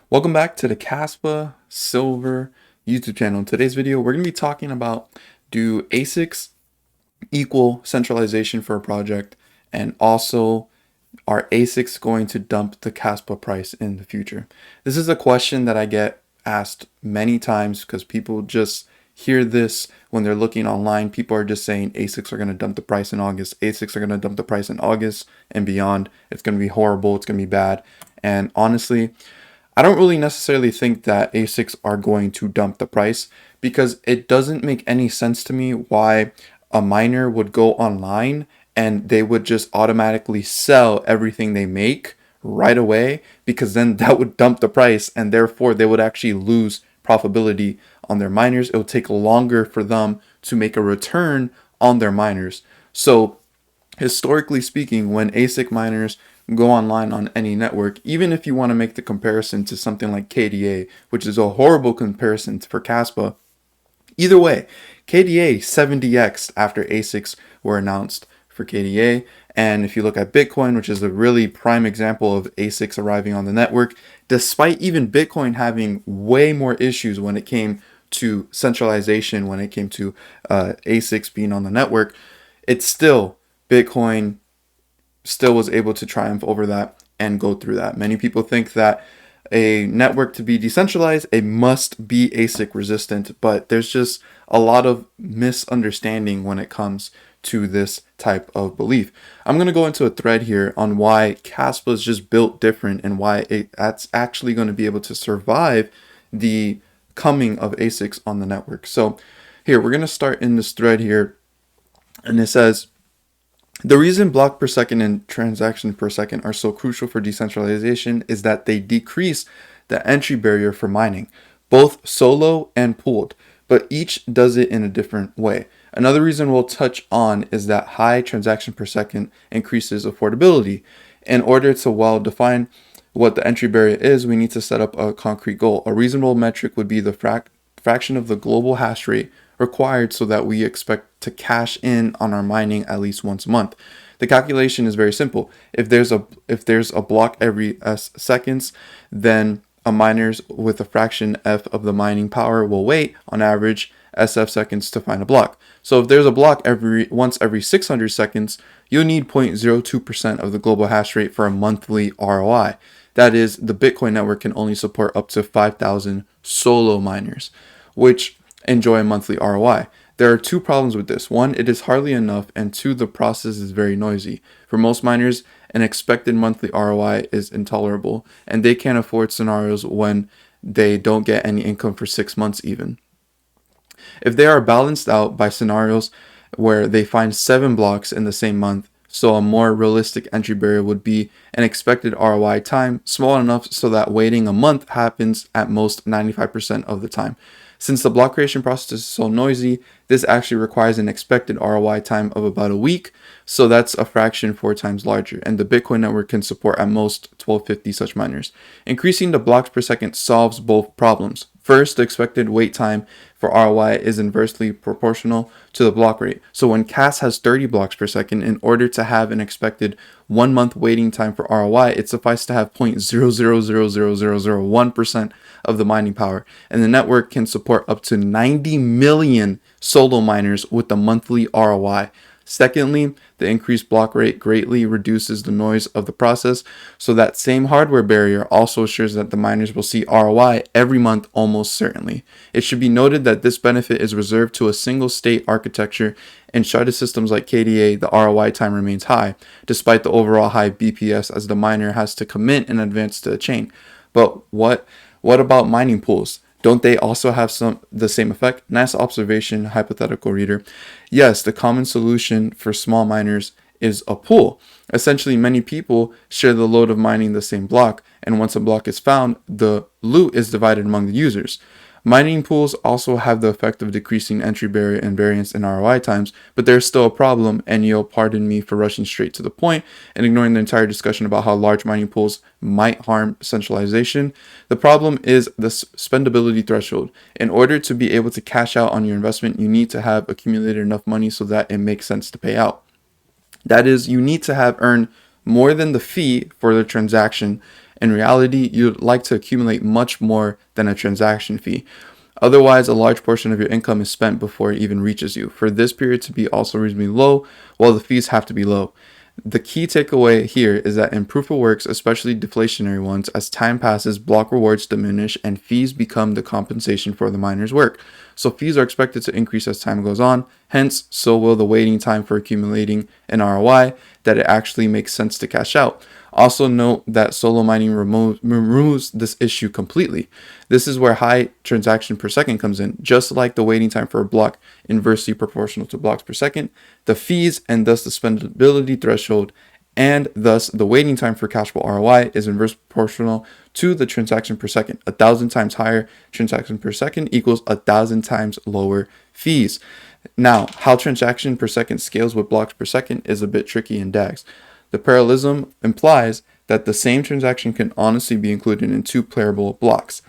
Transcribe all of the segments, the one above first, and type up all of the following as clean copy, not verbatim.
Welcome back to the Kaspa Silver YouTube channel. In today's video, we're going to be talking about, do ASICs equal centralization for a project, and also, are ASICs going to dump the Kaspa price in the future? This is a question that I get asked many times because people just hear this when they're looking online. People are just saying ASICs are going to dump the price in August. ASICs are going to dump the price in August and beyond. It's going to be horrible. It's going to be bad. And honestly, I don't really necessarily think that ASICs are going to dump the price, because it doesn't make any sense to me why a miner would go online and they would just automatically sell everything they make right away, because then that would dump the price and therefore they would actually lose profitability on their miners. It would take longer for them to make a return on their miners. So historically speaking, when ASIC miners go online on any network, even if you want to make the comparison to something like KDA, which is a horrible comparison for Kaspa, either way, KDA 70x after ASICs were announced for KDA. And if you look at Bitcoin, which is a really prime example of ASICs arriving on the network, despite even Bitcoin having way more issues when it came to centralization, when it came to ASICs being on the network, it's still, Bitcoin still was able to triumph over that and go through that. Many people think that a network to be decentralized, it must be ASIC resistant, but there's just a lot of misunderstanding when it comes to this type of belief. I'm going to go into a thread here on why Kaspa is just built different and why that's actually going to be able to survive the coming of ASICs on the network. So here, we're going to start in this thread here, and it says, the reason block per second and transaction per second are so crucial for decentralization is that they decrease the entry barrier for mining, both solo and pooled, but each does it in a different way. Another reason we'll touch on is that high transaction per second increases affordability. In order to well define what the entry barrier is, we need to set up a concrete goal. A reasonable metric would be the fraction of the global hash rate required so that we expect to cash in on our mining at least once a month. The calculation is very simple. If there's a block every s seconds, then a miners with a fraction f of the mining power will wait on average SF seconds to find a block. So if there's a block once every 600 seconds, you'll need 0.02% of the global hash rate for a monthly ROI. That is, the Bitcoin network can only support up to 5,000 solo miners, which enjoy a monthly ROI. There are two problems with this. One, it is hardly enough, and two, the process is very noisy. For most miners, an expected monthly ROI is intolerable, and they can't afford scenarios when they don't get any income for 6 months even. If they are balanced out by scenarios where they find 7 blocks in the same month, so a more realistic entry barrier would be an expected ROI time small enough so that waiting a month happens at most 95% of the time. Since the block creation process is so noisy, this actually requires an expected ROI time of about a week, so that's a fraction 4 times larger, and the Bitcoin network can support at most 1250 such miners. Increasing the blocks per second solves both problems. First, the expected wait time for ROI is inversely proportional to the block rate. So when CAS has 30 blocks per second, in order to have an expected 1 month waiting time for ROI, it suffices to have 0.0000001% of the mining power. And the network can support up to 90 million solo miners with the monthly ROI. Secondly, the increased block rate greatly reduces the noise of the process, so that same hardware barrier also assures that the miners will see ROI every month almost certainly. It should be noted that this benefit is reserved to a single state architecture. In sharded systems like KDA, the ROI time remains high, despite the overall high BPS, as the miner has to commit in advance to the chain. But what about mining pools? Don't they also have the same effect? Nice observation, hypothetical reader. Yes, the common solution for small miners is a pool. Essentially, many people share the load of mining the same block, and once a block is found, the loot is divided among the users. Mining pools also have the effect of decreasing entry barrier and variance in ROI times, but there's still a problem, and you'll pardon me for rushing straight to the point and ignoring the entire discussion about how large mining pools might harm centralization. The problem is the spendability threshold. In order to be able to cash out on your investment, you need to have accumulated enough money so that it makes sense to pay out. That is, you need to have earned more than the fee for the transaction In reality, you'd like to accumulate much more than a transaction fee. Otherwise, a large portion of your income is spent before it even reaches you. For this period to be also reasonably low, well, the fees have to be low. The key takeaway here is that in proof of works, especially deflationary ones, as time passes, block rewards diminish and fees become the compensation for the miner's work. So fees are expected to increase as time goes on. Hence, so will the waiting time for accumulating an ROI that it actually makes sense to cash out. Also note that solo mining removes this issue completely. This is where high transaction per second comes in. Just like the waiting time for a block inversely proportional to blocks per second, the fees and thus the spendability threshold and thus the waiting time for cashable ROI is inversely proportional to the transaction per second. 1,000 times higher transaction per second equals 1,000 times lower fees. Now, how transaction per second scales with blocks per second is a bit tricky in DAGs. The parallelism implies that the same transaction can honestly be included in two playable blocks,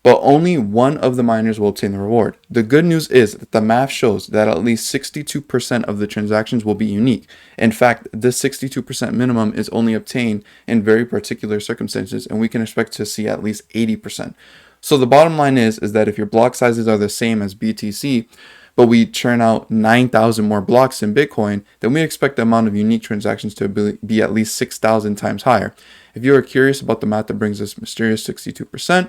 but only one of the miners will obtain the reward. The good news is that the math shows that at least 62% of the transactions will be unique. In fact, this 62% minimum is only obtained in very particular circumstances, and we can expect to see at least 80%. So the bottom line is that if your block sizes are the same as BTC, but we churn out 9,000 more blocks in Bitcoin, then we expect the amount of unique transactions to be at least 6,000 times higher. If you are curious about the math that brings this mysterious 62%,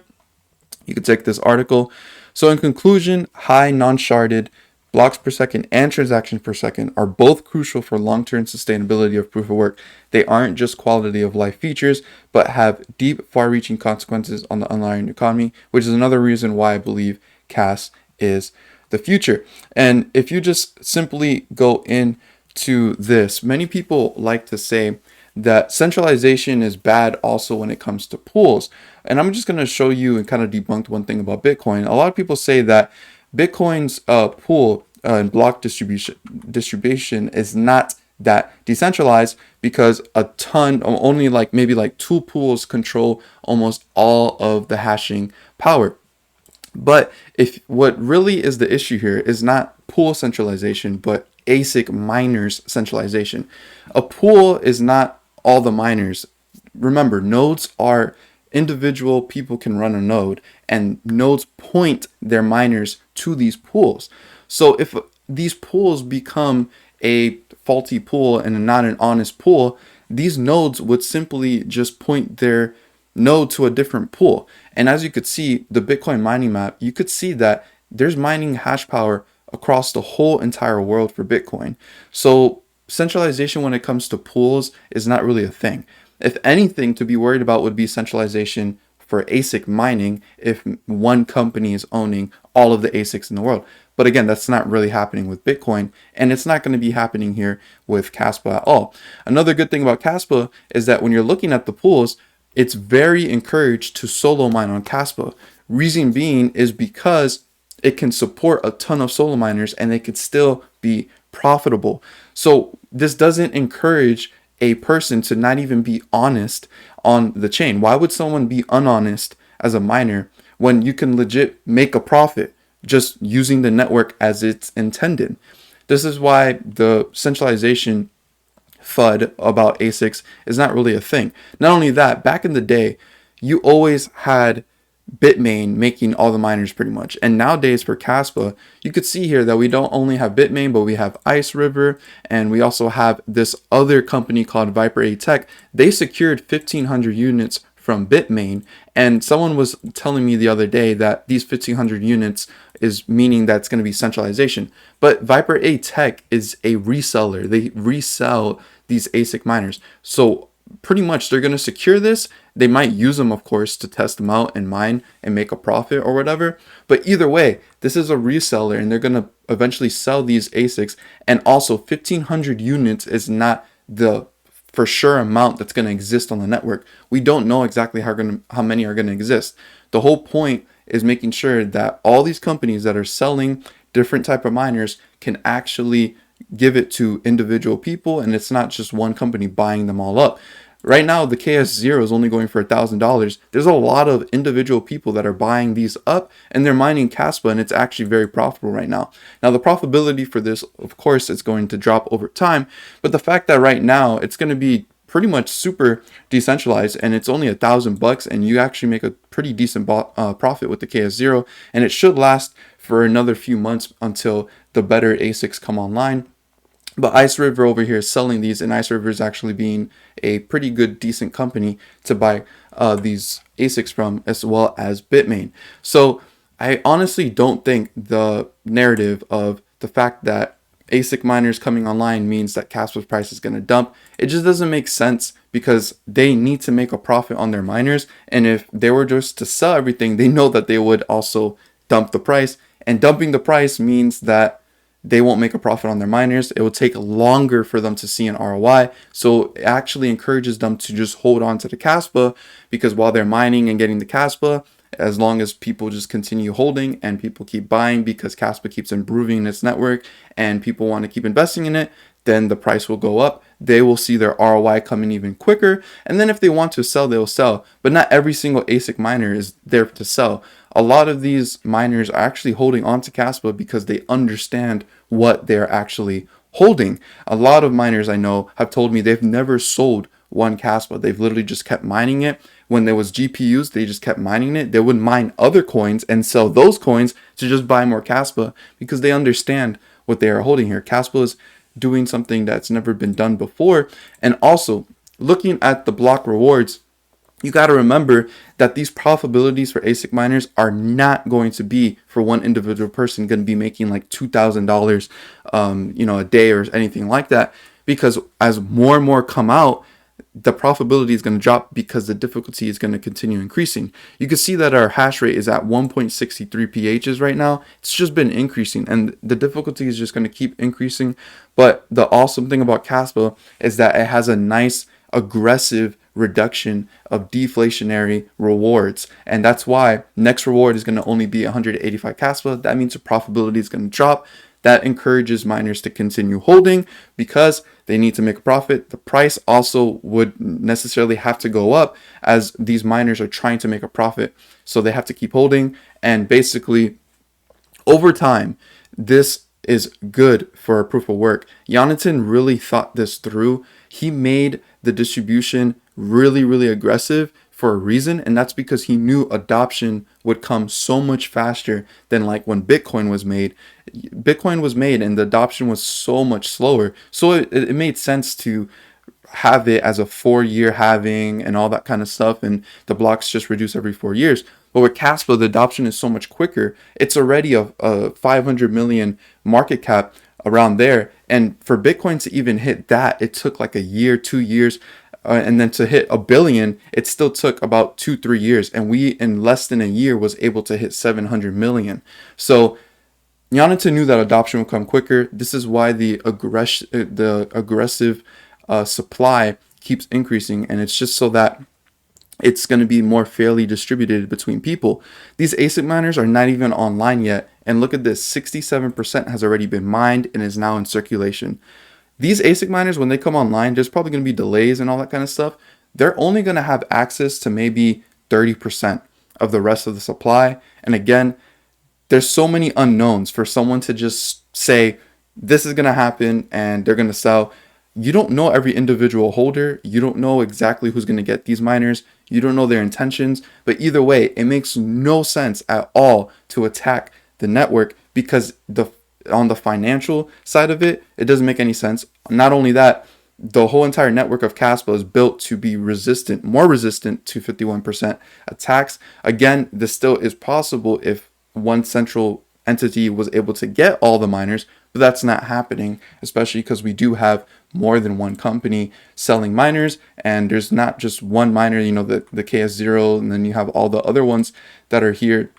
you can take this article. So in conclusion, high non-sharded blocks per second and transactions per second are both crucial for long-term sustainability of proof of work. They aren't just quality of life features, but have deep, far-reaching consequences on the underlying economy, which is another reason why I believe CAS is the future. And if you just simply go into this, many people like to say that centralization is bad also when it comes to pools. And I'm just going to show you and kind of debunk one thing about Bitcoin. A lot of people say that Bitcoin's pool and block distribution is not that decentralized because a ton, only like maybe like two pools control almost all of the hashing power. But if what really is the issue here is not pool centralization, but ASIC miners centralization. A pool is not all the miners. Remember, nodes are individual people can run a node, and nodes point their miners to these pools. So if these pools become a faulty pool and not an honest pool, these nodes would simply just point their node to a different pool. And as you could see, the Bitcoin mining map, you could see that there's mining hash power across the whole entire world for Bitcoin. So centralization when it comes to pools is not really a thing. If anything to be worried about would be centralization for ASIC mining if one company is owning all of the ASICs in the world. But again, that's not really happening with Bitcoin, and it's not going to be happening here with Kaspa at all. Another good thing about Kaspa is that when you're looking at the pools, it's very encouraged to solo mine on Kaspa. Reason being is because it can support a ton of solo miners and they could still be profitable. So this doesn't encourage a person to not even be honest on the chain. Why would someone be unhonest as a miner when you can legit make a profit just using the network as it's intended? This is why the centralization FUD about ASICs is not really a thing. Not only that, back in the day, you always had Bitmain making all the miners pretty much. And nowadays for Kaspa, you could see here that we don't only have Bitmain, but we have Ice River, and we also have this other company called Viper A Tech. They secured 1,500 units from Bitmain, and someone was telling me the other day that these 1,500 units is meaning that it's going to be centralization. But Viper A Tech is a reseller. They resell these ASIC miners. So pretty much they're going to secure this. They might use them, of course, to test them out and mine and make a profit or whatever. But either way, this is a reseller and they're going to eventually sell these ASICs. And also 1,500 units is not the for sure amount that's going to exist on the network. We don't know exactly how many are going to exist. The whole point is making sure that all these companies that are selling different type of miners can actually give it to individual people, and it's not just one company buying them all up. Right now, the KS0 is only going for $1,000. There's a lot of individual people that are buying these up, and they're mining Kaspa, and it's actually very profitable right now. Now, the profitability for this, of course, is going to drop over time, but the fact that right now it's going to be pretty much super decentralized, and it's only $1,000, and you actually make a pretty decent profit with the KS0, and it should last for another few months until the better ASICs come online. But Ice River over here is selling these, and Ice River is actually being a pretty good, decent company to buy these ASICs from, as well as Bitmain. So I honestly don't think the narrative of the fact that ASIC miners coming online means that Kaspa's price is going to dump. It just doesn't make sense, because they need to make a profit on their miners. And if they were just to sell everything, they know that they would also dump the price. And dumping the price means that they won't make a profit on their miners. It will take longer for them to see an ROI. So it actually encourages them to just hold on to the Kaspa, because while they're mining and getting the Kaspa, as long as people just continue holding and people keep buying, because Kaspa keeps improving its network and people want to keep investing in it, then the price will go up. They will see their ROI coming even quicker. And then if they want to sell, they'll sell. But not every single ASIC miner is there to sell. A lot of these miners are actually holding on to Kaspa because they understand what they're actually holding. A lot of miners I know have told me they've never sold one Kaspa. They've literally just kept mining it. When there was GPUs, they just kept mining it. They would mine other coins and sell those coins to just buy more Kaspa, because they understand what they are holding here. Kaspa is doing something that's never been done before. And also, looking at the block rewards, you got to remember that these profitabilities for ASIC miners are not going to be for one individual person going to be making like $2,000 a day or anything like that, because as more and more come out, the profitability is going to drop, because the difficulty is going to continue increasing. You can see that our hash rate is at 1.63 PHs right now. It's just been increasing, and the difficulty is just going to keep increasing. But the awesome thing about Kaspa is that it has a nice aggressive reduction of deflationary rewards, and that's why next reward is going to only be 185 Kaspa. That means the profitability is going to drop. That encourages miners to continue holding, because they need to make a profit. The price also would necessarily have to go up, as these miners are trying to make a profit, so they have to keep holding. And basically, over time, this is good for a proof of work. Jonathan really thought this through. He made the distribution really, really aggressive for a reason, and that's because he knew adoption would come so much faster than like when Bitcoin was made. Bitcoin was made and the adoption was so much slower. So it made sense to have it as a 4-year halving and all that kind of stuff, and the blocks just reduce every 4 years. But with Kaspa, the adoption is so much quicker. It's already a 500 million market cap around there, and for Bitcoin to even hit that, it took like a year, 2 years. And then to hit $1 billion, it still took about 2-3 years. And we, in less than a year, was able to hit 700 million. So Jonathan knew that adoption would come quicker. This is why the aggressive supply keeps increasing. And it's just so that it's going to be more fairly distributed between people. These ASIC miners are not even online yet. And look at this, 67% has already been mined and is now in circulation. These ASIC miners, when they come online, there's probably going to be delays and all that kind of stuff. They're only going to have access to maybe 30% of the rest of the supply. And again, there's so many unknowns for someone to just say, this is going to happen and they're going to sell. You don't know every individual holder. You don't know exactly who's going to get these miners. You don't know their intentions. But either way, it makes no sense at all to attack the network, because on the financial side of it, it doesn't make any sense. Not only that, the whole entire network of Kaspa is built to be resistant, more resistant to 51% attacks. Again, this still is possible if one central entity was able to get all the miners, but that's not happening, especially because we do have more than one company selling miners, and there's not just one miner, the KS0, and then you have all the other ones that are here.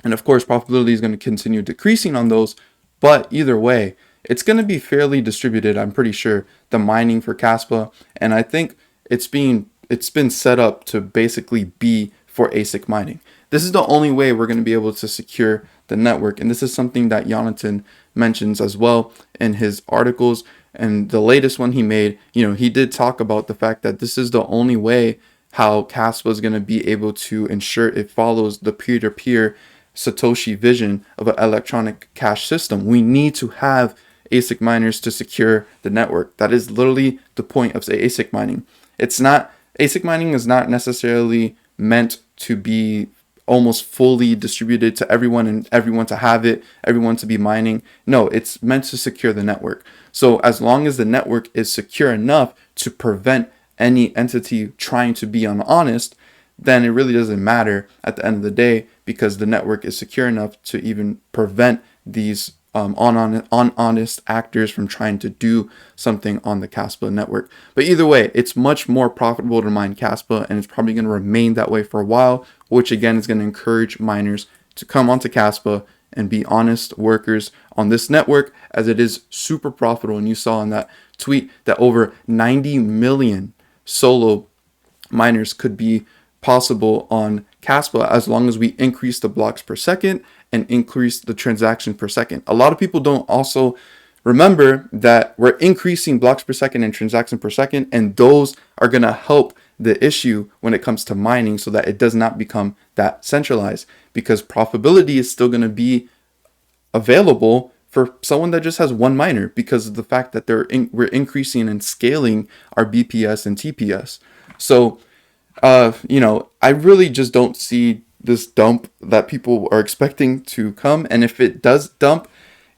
And of course, profitability is going to continue decreasing on those. But either way, it's going to be fairly distributed, I'm pretty sure, the mining for Kaspa. And I think it's been set up to basically be for ASIC mining. This is the only way we're going to be able to secure the network. And this is something that Jonathan mentions as well in his articles. And the latest one he made, he did talk about the fact that this is the only way how Kaspa is going to be able to ensure it follows the peer-to-peer Satoshi vision of an electronic cash system. We need to have ASIC miners to secure the network. That is literally the point of ASIC mining. It's not, ASIC mining is not necessarily meant to be almost fully distributed to everyone and everyone to have it, everyone to be mining. No, it's meant to secure the network. So as long as the network is secure enough to prevent any entity trying to be honest, then it really doesn't matter at the end of the day, because the network is secure enough to even prevent these honest actors from trying to do something on the Kaspa network. But either way, it's much more profitable to mine Kaspa, and it's probably going to remain that way for a while, which again is going to encourage miners to come onto Kaspa and be honest workers on this network, as it is super profitable. And you saw in that tweet that over 90 million solo miners could be possible on Kaspa as long as we increase the blocks per second and increase the transaction per second. A lot of people don't also remember that we're increasing blocks per second and transaction per second, and those are going to help the issue when it comes to mining, so that it does not become that centralized, because profitability is still going to be available for someone that just has one miner, because of the fact that we're increasing and scaling our BPS and TPS. So I really just don't see this dump that people are expecting to come. And if it does dump,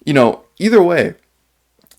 either way,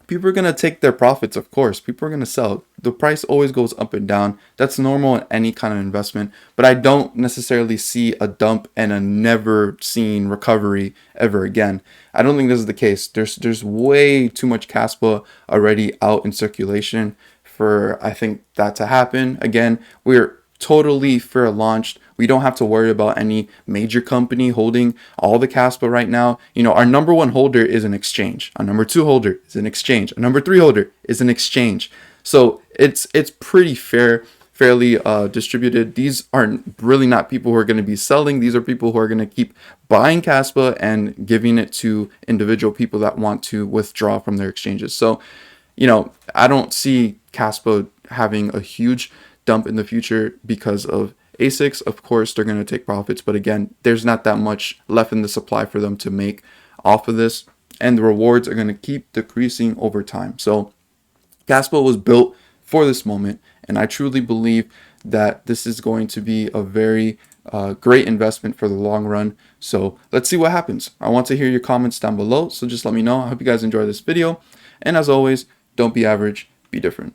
people are going to take their profits. Of course, people are going to sell. The price always goes up and down. That's normal in any kind of investment. But I don't necessarily see a dump and a never seen recovery ever again. I don't think this is the case. There's way too much Kaspa already out in circulation for, I think, that to happen. Again, we're totally fair launched. We don't have to worry about any major company holding all the Kaspa right now. Our number one holder is an exchange. Our number two holder is an exchange. Our number three holder is an exchange. So it's pretty fairly distributed. These are really not people who are going to be selling. These are people who are going to keep buying Kaspa and giving it to individual people that want to withdraw from their exchanges. So, I don't see Kaspa having a huge dump in the future because of ASICs. Of course, they're going to take profits, but again, there's not that much left in the supply for them to make off of this, and the rewards are going to keep decreasing over time. So Kaspa was built for this moment, and I truly believe that this is going to be a very great investment for the long run. So let's see what happens. I want to hear your comments down below, so just let me know. I hope you guys enjoy this video, and as always, don't be average, be different.